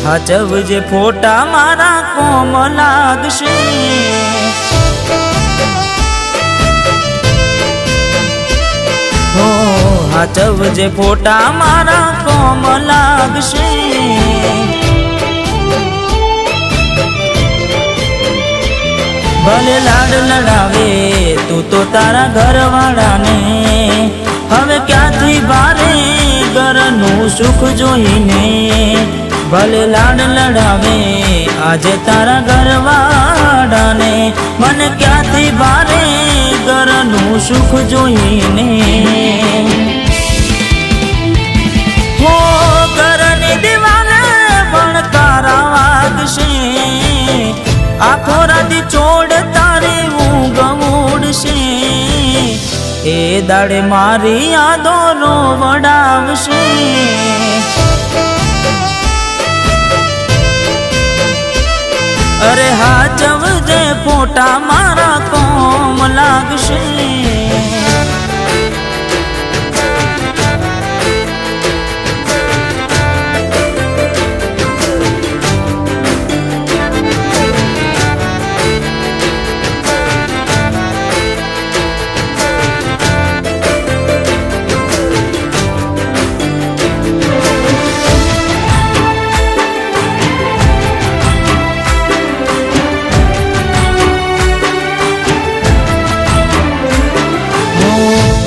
હાચવજે ફોટા મારા કોમ લાગશે। હાચવજે ફોટા મારા કોમ લાગશે। ભલે લાડ લડાવે તું તો તારા ઘરવાળાને, હવે ક્યાંથી ભારે ઘરનું સુખ જોઈને। ભલે લાડ લડાવે આજે તારા ઘરવાળાને, મને ક્યાંથી ભારે ઘરનું સુખ જોઈને। હો ઘરની દિવાલે ભણકારા વાગશે, આખો રાતી ચોડ તારી ઊંઘ ઉડશે। એ દાડે મારી યાદો રોવડાવશે। અરે હાચવજે ફોટા મારા કોમ લાગશે।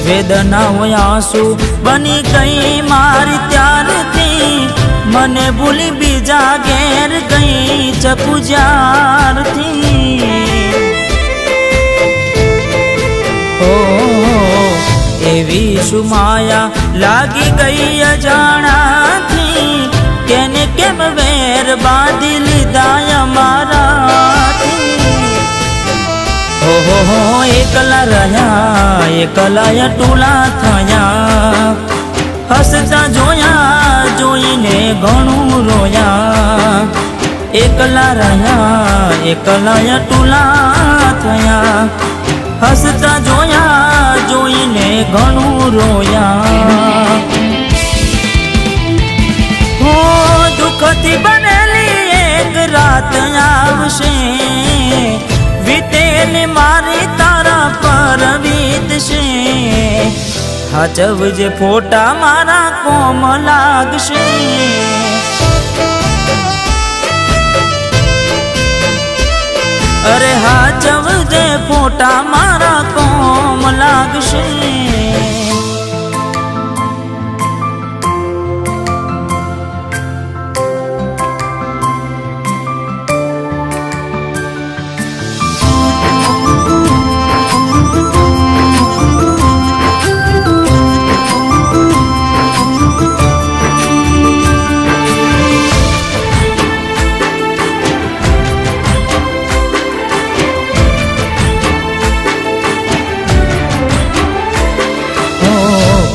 વેદનાઓ આંસુ બની ગઈ મારી ત્યારથી, મને ભૂલી બીજા ઘેર ગઈ ચકુજારથી। ઓ એવી શું માયા લાગી ગઈ અજાણાથી, કેને કેમ વેર બાંધી લીધા અમારાથી। ઓહો એકલા રહ્યા એકલા ટૂલા થયા, હસતા જોયા જોઈને ઘણું રોયા। એકલા રહ્યા એકલા ટૂલા થયા, હસતા જોયા જોઈને ઘણું રોયા। હો દુઃખથી બનેલી એક રાત આવશે, વીતેલી મારી તારા પર વીતશે। હાચવજે ફોટા મારા કોમ લાગશે। અરે હાચવજે ફોટા મારા કોમ લાગશે।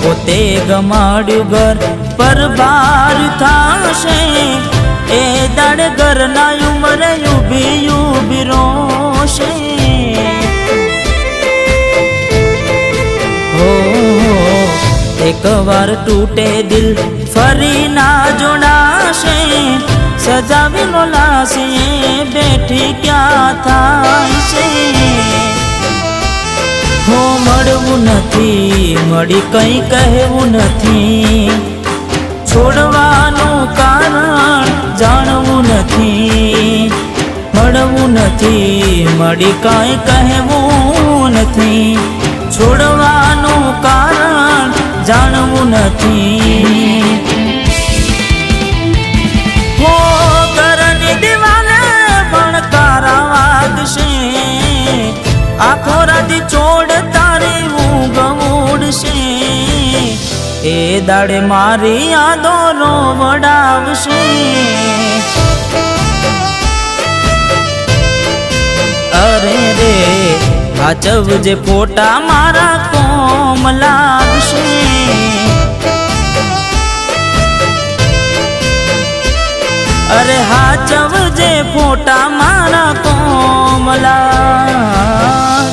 પોતે ગમાડ્યું ઘર પર બાર થાશે, એ દાડ ઘરના ઉંમરે ઉભી ઉભી રોશે। હો એક વાર તૂટે દિલ ફરી ના જોડાશે, સજાવેલો લાશી બેઠી ક્યાં થાય છે। હો મળવું નથી મળી કંઈ કહેવું નથી, છોડવાનું કારણ જાણવું નથી। મળવું નથી મળી કંઈ કહેવું નથી, છોડવાનું કારણ જાણવું નથી। હો ઘરની દિવાલે ભણકારા વાગશે, આખો રાતી ચોડ તારી ઊંઘ ઉડશે। એ દાડે મારી યાદો રોવડાવશે। અરે રે હાચવજે ફોટા મારા કોમ લાગશે। અરે હાચવજે ફોટા મારા કોમ લાગશે।